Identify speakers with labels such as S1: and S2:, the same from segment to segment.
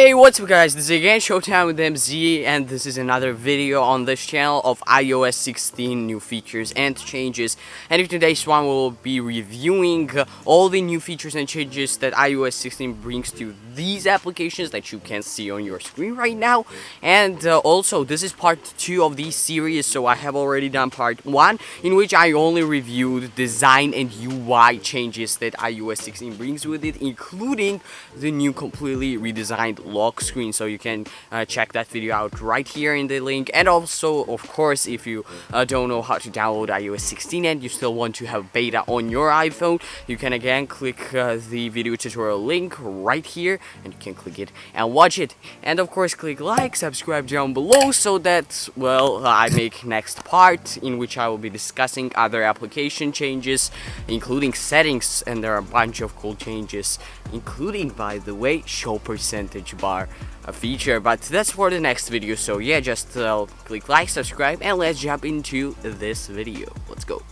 S1: Hey, what's up guys, this is again Showtime with MZ, and this is another video on this channel of iOS 16 new features and changes. And in today's one we'll be reviewing all the new features and changes that iOS 16 brings to these applications that you can see on your screen right now. And also this is part 2 of this series, so I have already done part 1 in which I only reviewed design and UI changes that iOS 16 brings with it, including the new completely redesigned lock screen. So you can check that video out right here in the link. And also, of course, if you don't know how to download iOS 16 and you still want to have beta on your iPhone, you can again click the video tutorial link right here, and you can click it and watch it. And of course, click like, subscribe down below, so that, well, I make next part in which I will be discussing other application changes, including settings, and there are a bunch of cool changes, including, by the way, show percentage bar feature. But that's for the next video, so yeah, just click like, subscribe, and let's jump into this video. Let's go.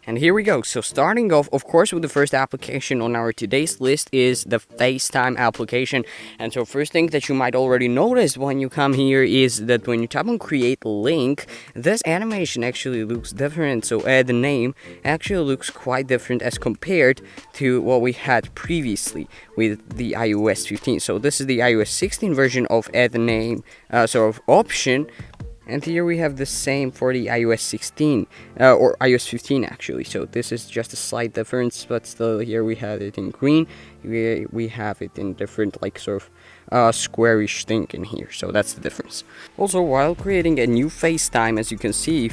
S1: And here we go. So starting off, of course, with the first application on our today's list is the FaceTime application. And so first thing that you might already notice when you come here is that when you tap on create link, this animation actually looks different. So add the name actually looks quite different as compared to what we had previously with the iOS 15. So this is the iOS 16 version of add the name sort of option. And here we have the same for the iOS 16, or iOS 15 actually. So this is just a slight difference, but still here we have it in green. We have it in different, like, sort of squarish thing in here. So that's the difference. Also, while creating a new FaceTime, as you can see,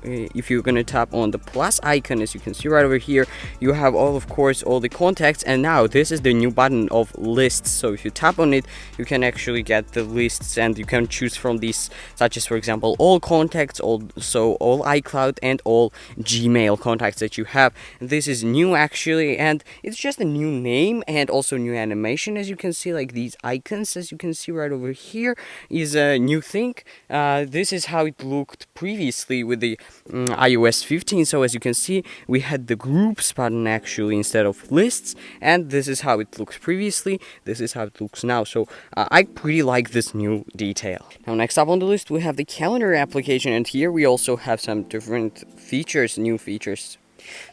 S1: if you're gonna tap on the plus icon, as you can see right over here, you have of course all the contacts. And now this is the new button of lists. So if you tap on it, you can actually get the lists, and you can choose from these, such as, for example, all contacts, also all iCloud and all Gmail contacts that you have. This is new actually, and it's just a new name and also new animation. As you can see, like these icons, as you can see right over here, is a new thing. This is how it looked previously with the iOS 15. So as you can see, we had the groups button actually instead of lists, and this is how it looked previously. This is how it looks now. So I pretty like this new detail. Now next up on the list we have the calendar application, and here we also have some different features, new features.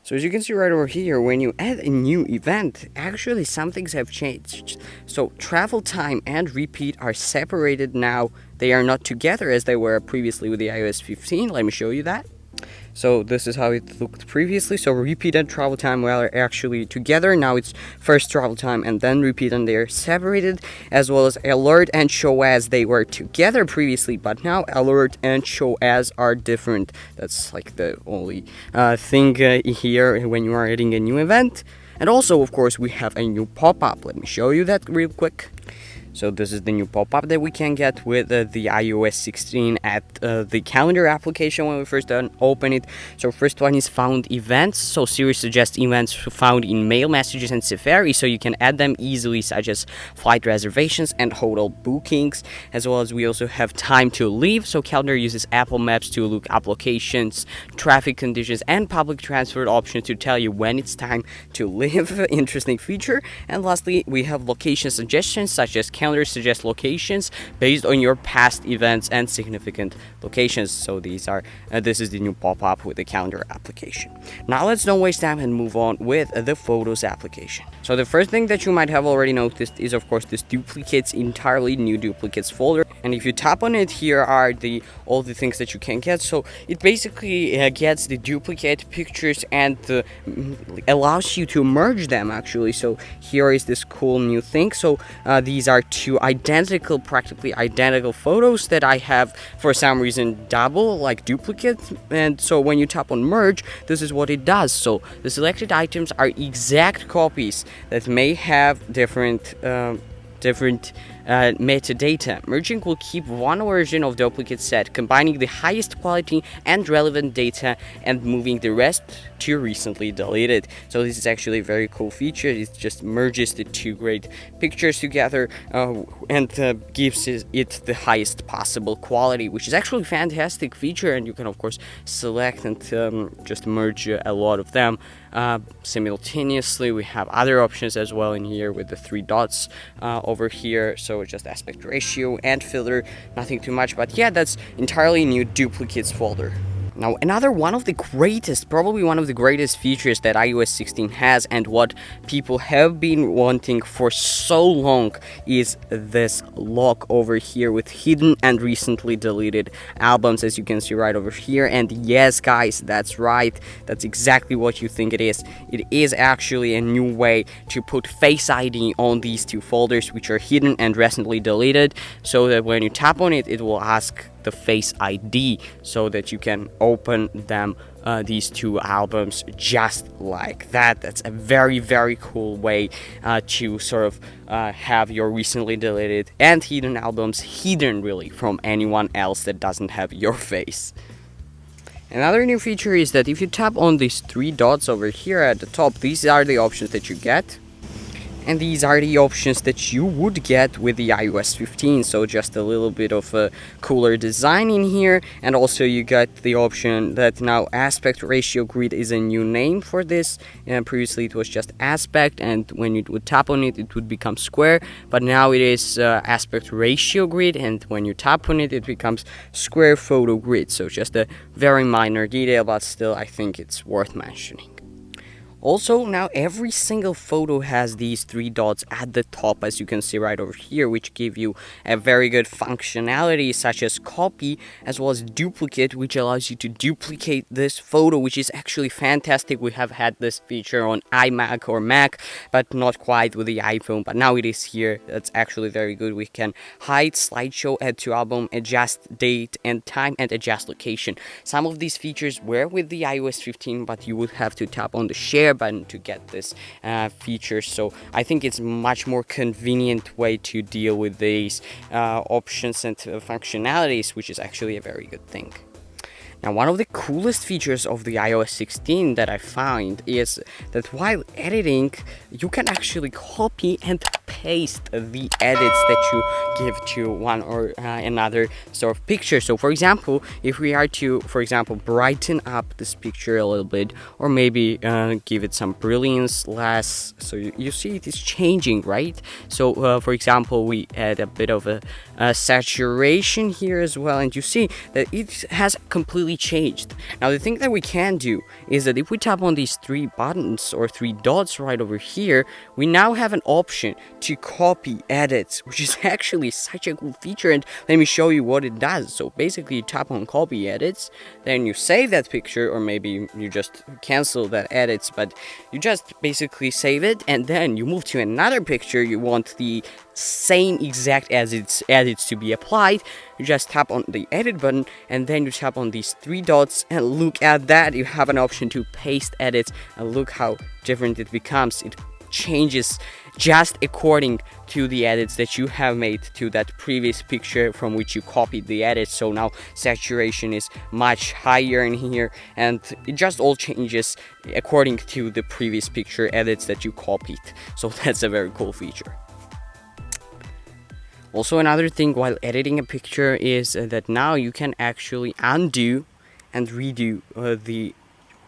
S1: So as you can see right over here, when you add a new event, actually some things have changed. So travel time and repeat are separated now. They are not together as they were previously with the iOS 15. Let me show you that. So this is how it looked previously. So repeat and travel time were actually together. Now it's first travel time and then repeat, and they're separated, as well as alert and show as. They were together previously, but now alert and show as are different. That's like the only thing here when you are adding a new event. And also, of course, we have a new pop-up. Let me show you that real quick. So this is the new pop-up that we can get with the iOS 16 at the calendar application when we first open it. So first one is found events. So Siri suggests events found in mail messages and Safari, so you can add them easily, such as flight reservations and hotel bookings, as well as we also have time to leave. So calendar uses Apple Maps to look up locations, traffic conditions, and public transport options to tell you when it's time to leave. Interesting feature. And lastly, we have location suggestions, such as calendar suggests locations based on your past events and significant locations. So these are this is the new pop-up with the calendar application. Now let's not waste time and move on with the photos application. So the first thing that you might have already noticed is, of course, this duplicates, entirely new duplicates folder. And if you tap on it, here are all the things that you can get. So it basically gets the duplicate pictures and allows you to merge them actually. So here is this cool new thing. So these are two practically identical photos that I have for some reason double, like duplicate. And so when you tap on merge, this is what it does. So the selected items are exact copies that may have different metadata. Merging will keep one version of duplicate set, combining the highest quality and relevant data and moving the rest to recently deleted. So this is actually a very cool feature. It just merges the two great pictures together and gives it the highest possible quality, which is actually a fantastic feature. And you can of course select and just merge a lot of them simultaneously. We have other options as well in here with the three dots over here, so just aspect ratio and filter, nothing too much, but yeah, that's entirely new duplicates folder. Now, another one of the greatest, probably one of the greatest features that iOS 16 has, and what people have been wanting for so long, is this lock over here with hidden and recently deleted albums, as you can see right over here. And yes, guys, that's right, that's exactly what you think it is. It is actually a new way to put Face ID on these two folders, which are hidden and recently deleted, so that when you tap on it, it will ask the Face ID, so that you can open them, these two albums, just like that. That's a very, very cool way to sort of have your recently deleted and hidden albums hidden really from anyone else that doesn't have your face. Another new feature is that if you tap on these three dots over here at the top, these are the options that you get. And these are the options that you would get with the iOS 15, so just a little bit of a cooler design in here. And also you got the option that now aspect ratio grid is a new name for this, and previously it was just aspect, and when you would tap on it, it would become square, but now it is aspect ratio grid, and when you tap on it, it becomes square photo grid. So just a very minor detail, but still I think it's worth mentioning. Also, now every single photo has these three dots at the top, as you can see right over here, which give you a very good functionality such as copy as well as duplicate, which allows you to duplicate this photo, which is actually fantastic. We have had this feature on iMac or Mac, but not quite with the iPhone, but now it is here. That's actually very good. We can hide slideshow, add to album, adjust date and time, and adjust location. Some of these features were with the iOS 15, but you would have to tap on the share button to get this feature, so I think it's much more convenient way to deal with these options and functionalities, which is actually a very good thing. Now, one of the coolest features of the iOS 16 that I find is that while editing, you can actually copy and paste the edits that you give to one or another sort of picture. So, for example, if we are to, for example, brighten up this picture a little bit, or maybe give it some brilliance less, so you see it is changing, right? So, for example, we add a bit of a saturation here as well, and you see that it has completely changed. Now, the thing that we can do is that if we tap on these three buttons or three dots right over here, we now have an option to copy edits, which is actually such a cool feature, and let me show you what it does. So basically, you tap on copy edits, then you save that picture, or maybe you just cancel that edits, but you just basically save it, and then you move to another picture you want the same exact edits to be applied. You just tap on the edit button, and then you tap on these three dots, and look at that, you have an option to paste edits, and look how different it becomes. It changes just according to the edits that you have made to that previous picture from which you copied the edits. So now saturation is much higher in here, and it just all changes according to the previous picture edits that you copied. So that's a very cool feature. Also, another thing while editing a picture is that now you can actually undo and redo the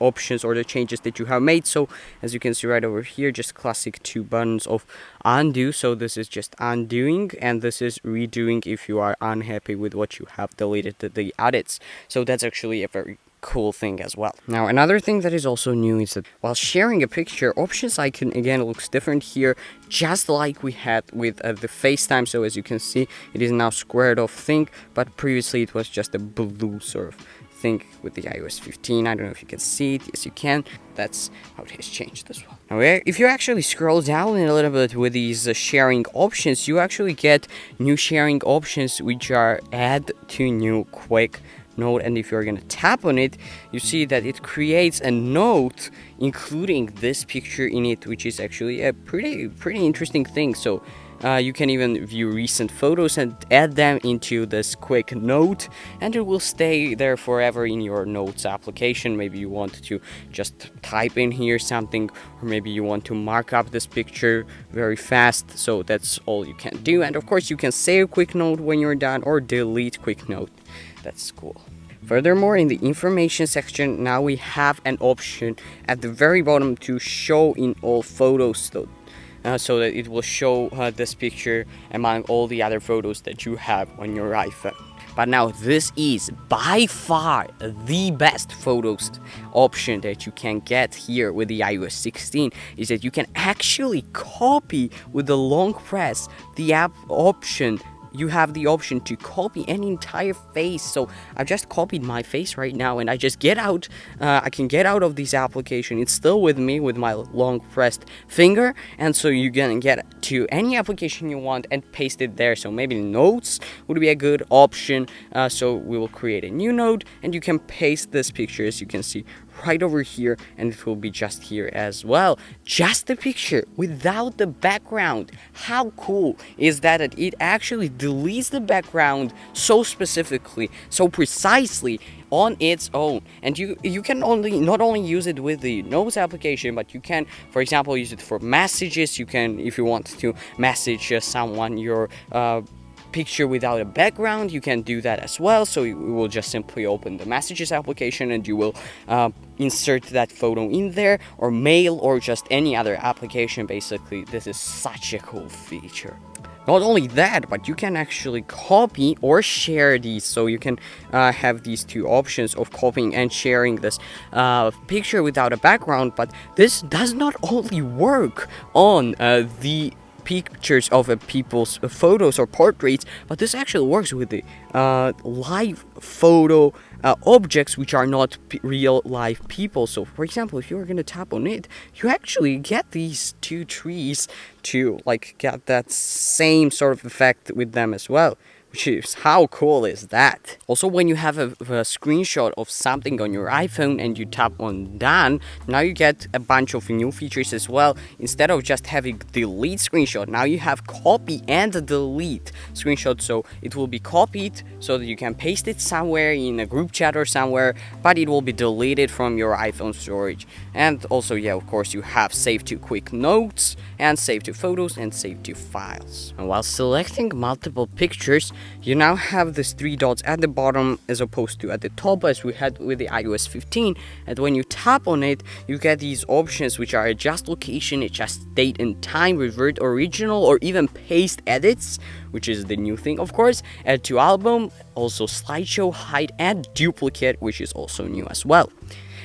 S1: options or the changes that you have made. So as you can see right over here, just classic two buttons of undo. So this is just undoing, and this is redoing if you are unhappy with what you have deleted, the edits. So that's actually a very cool thing as well. Now, another thing that is also new is that while sharing a picture, options icon again looks different here, just like we had with the FaceTime. So as you can see, it is now squared off thing, but previously it was just a blue sort of thing with the iOS 15. I don't know if you can see it. Yes, you can. That's how it has changed as well. Now, if you actually scroll down a little bit with these sharing options, you actually get new sharing options, which are add to new quick note, and if you're going to tap on it, you see that it creates a note including this picture in it, which is actually a pretty interesting thing. So you can even view recent photos and add them into this quick note, and it will stay there forever in your notes application. Maybe you want to just type in here something, or maybe you want to mark up this picture very fast. So that's all you can do, and of course you can save quick note when you're done, or delete quick note. That's cool. Furthermore, in the information section, now we have an option at the very bottom to show in all photos, so that it will show this picture among all the other photos that you have on your iPhone. But now this is by far the best photos option that you can get here with the iOS 16, is that you can actually copy with the long press the app option. You have the option to copy an entire face. So I've just copied my face right now, and I just get out. I can get out of this application. It's still with me with my long pressed finger, and so you can get to any application you want and paste it there. So maybe notes would be a good option. So we will create a new note, and you can paste this picture, as you can see right over here, and it will be just here as well. Just the picture without the background. How cool is that? It actually deletes the background so specifically, so precisely on its own. And you can not only use it with the Notes application, but you can, for example, use it for messages. You can, if you want to message someone your picture without a background, you can do that as well. So you will just simply open the messages application, and you will insert that photo in there, or mail, or just any other application. Basically, this is such a cool feature. Not only that, but you can actually copy or share these. So you can have these two options of copying and sharing this picture without a background. But this does not only work on the pictures of people's photos or portraits, but this actually works with the live photo objects which are not real live people. So for example, if you're going to tap on it, you actually get these two trees to like get that same sort of effect with them as well. Which is, how cool is that? Also, when you have a screenshot of something on your iPhone and you tap on done, now you get a bunch of new features as well. Instead of just having delete screenshot, now you have copy and delete screenshot. So it will be copied so that you can paste it somewhere in a group chat or somewhere, but it will be deleted from your iPhone storage. And also, yeah, of course, you have save to quick notes and save to photos and save to files. And while selecting multiple pictures, you now have these three dots at the bottom as opposed to at the top as we had with the iOS 15. And when you tap on it, you get these options which are adjust location, adjust date and time, revert original, or even paste edits, which is the new thing, of course, add to album, also slideshow, hide, and duplicate, which is also new as well.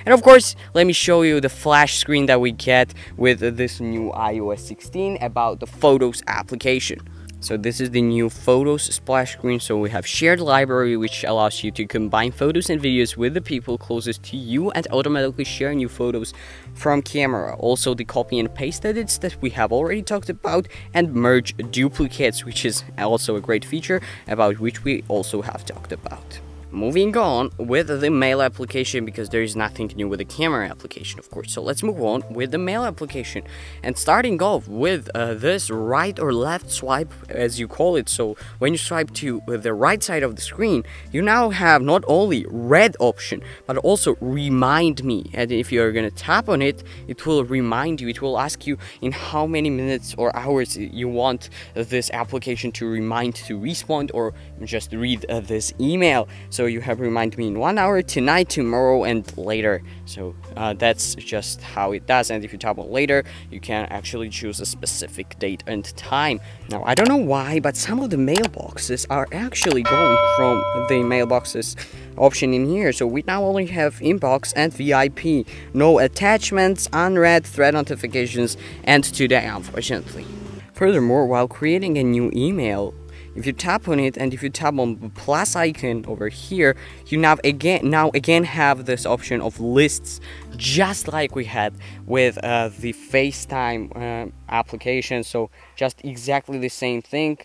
S1: And of course, let me show you the flash screen that we get with this new iOS 16 about the Photos application. So this is the new Photos splash screen. So we have shared library, which allows you to combine photos and videos with the people closest to you and automatically share new photos from camera. Also the copy and paste edits that we have already talked about, and merge duplicates, which is also a great feature about which we also have talked about. Moving on with the mail application, because there is nothing new with the camera application, of course. So let's move on with the mail application, and starting off with this right or left swipe, as you call it. So when you swipe to the right side of the screen, you now have not only red option, but also remind me. And if you're gonna tap on it, it will remind you. It will ask you in how many minutes or hours you want this application to remind to respond, or just read this email. So you have remind me in 1 hour, tonight, tomorrow, and later. So that's just how it does. And if you tap on later, you can actually choose a specific date and time. Now, I don't know why, but some of the mailboxes are actually going from the mailboxes option in here. So we now only have inbox and VIP. No attachments, unread, thread notifications, and today, unfortunately. Furthermore, while creating a new email, if you tap on it, and if you tap on the plus icon over here, you now again have this option of lists, just like we had with the FaceTime application. So just exactly the same thing.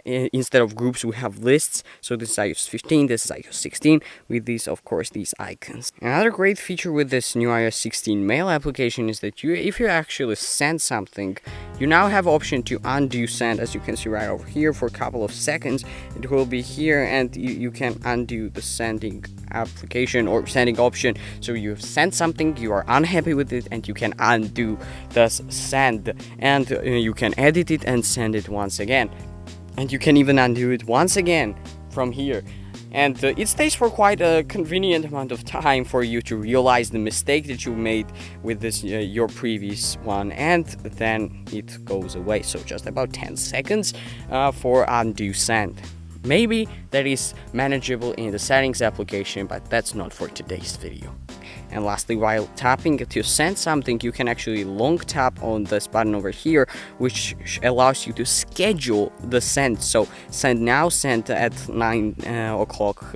S1: Instead of groups, we have lists. So this is iOS 15, this is iOS 16, with these, of course, these icons. Another great feature with this new iOS 16 mail application is that if you actually send something, you now have option to undo send, as you can see right over here. For a couple of seconds, it will be here, and you can undo the sending application or sending option. So you have sent something, you are unhappy with it, and you can undo the send, and you can edit it and send it once again. And you can even undo it once again from here. and it stays for quite a convenient amount of time for you to realize the mistake that you made with this your previous one, and then it goes away. So just about 10 seconds for undo send. Maybe that is manageable in the settings application, but that's not for today's video. And lastly, while tapping to send something, you can actually long tap on this button over here, which allows you to schedule the send. So send now, send at 9 o'clock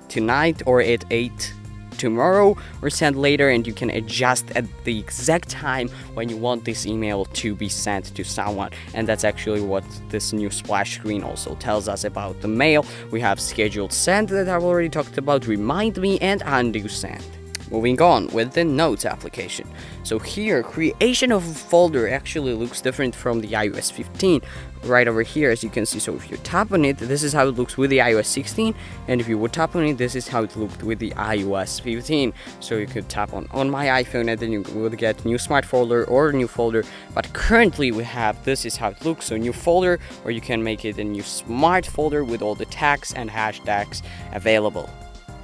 S1: tonight, or at 8 tomorrow, or send later, and you can adjust at the exact time when you want this email to be sent to someone. And that's actually what this new splash screen also tells us about the mail. We have scheduled send that I've already talked about, remind me, and undo send. Moving on with the Notes application. So here, creation of a folder actually looks different from the iOS 15 right over here, as you can see. So if you tap on it, this is how it looks with the iOS 16, and if you would tap on it, this is how it looked with the iOS 15. So you could tap on my iPhone, and then you would get new smart folder or new folder. But currently we have, this is how it looks, so new folder, or you can make it a new smart folder with all the tags and hashtags available.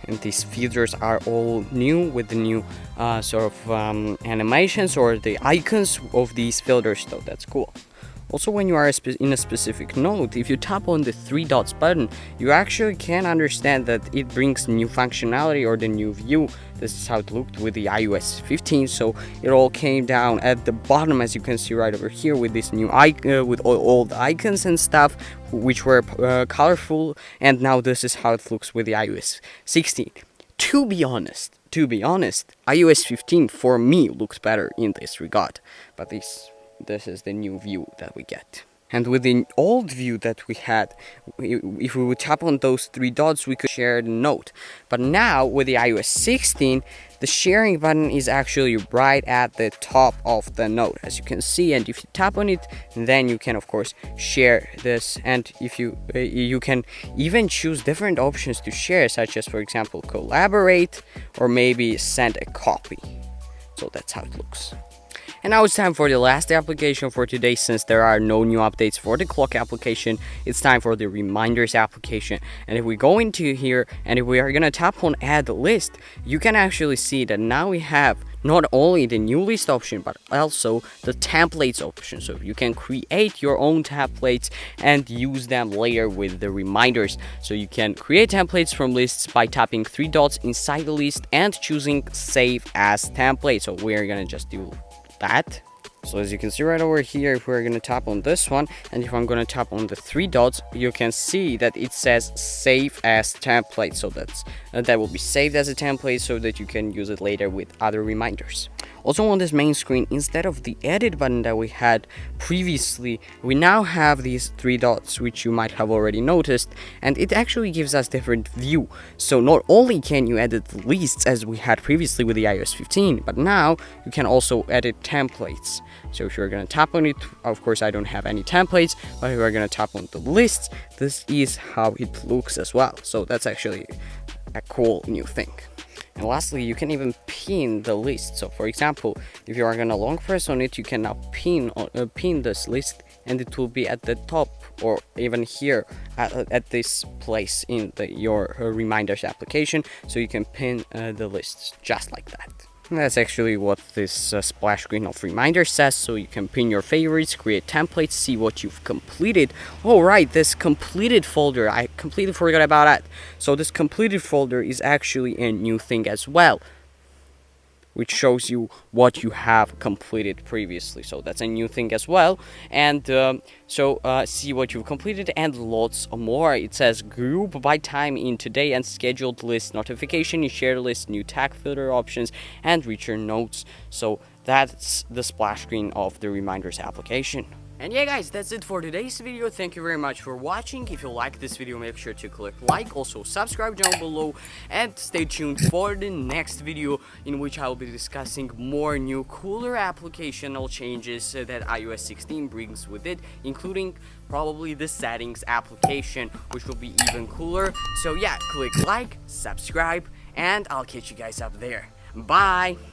S1: And these features are all new with the new sort of animations or the icons of these filters, so that's cool. Also, when you are in a specific note, if you tap on the 3 dots button, you actually can understand that it brings new functionality or the new view. This is how it looked with the iOS 15, so it all came down at the bottom, as you can see right over here, with this new icon, with all the icons and stuff, which were colorful, and now this is how it looks with the iOS 16. To be honest, iOS 15 for me looks better in this regard, but this is the new view that we get. And with the old view that we had, if we would tap on those 3 dots, we could share the note. But now with the iOS 16, the sharing button is actually right at the top of the note, as you can see. And if you tap on it, then you can of course share this. And if you can even choose different options to share, such as, for example, collaborate or maybe send a copy. So that's how it looks. And now it's time for the last application for today. Since there are no new updates for the clock application, it's time for the reminders application. And if we go into here and if we are gonna tap on add list, you can actually see that now we have not only the new list option, but also the templates option. So you can create your own templates and use them later with the reminders. So you can create templates from lists by tapping 3 dots inside the list and choosing save as template. So we're gonna just do that. So as you can see right over here, if we're going to tap on this one, and if I'm going to tap on the 3 dots, you can see that it says save as template. So that will be saved as a template so that you can use it later with other reminders. Also on this main screen, instead of the edit button that we had previously, we now have these 3 dots, which you might have already noticed, and it actually gives us different view. So not only can you edit lists as we had previously with the iOS 15, but now you can also edit templates. So if you're going to tap on it, of course I don't have any templates, but if we're going to tap on the lists, this is how it looks as well. So that's actually a cool new thing. And lastly, you can even pin the list. So for example, if you are gonna long press on it, you can now pin this list, and it will be at the top, or even here at this place in your reminders application. So you can pin the lists just like that. And that's actually what this splash screen of reminders says. So you can pin your favorites, create templates, see what you've completed. Oh right, this completed folder, I completely forgot about that. So this completed folder is actually a new thing as well, which shows you what you have completed previously. So that's a new thing as well. And see what you've completed and lots more. It says group by time in today and scheduled list, notification, share list, new tag filter options, and return notes. So that's the splash screen of the reminders application. And yeah guys, that's it for today's video. Thank you very much for watching. If you like this video, make sure to click like, also subscribe down below, and stay tuned for the next video, in which I will be discussing more new cooler applicational changes that iOS 16 brings with it, including probably the settings application, which will be even cooler. So yeah, click like, subscribe, and I'll catch you guys up there. Bye!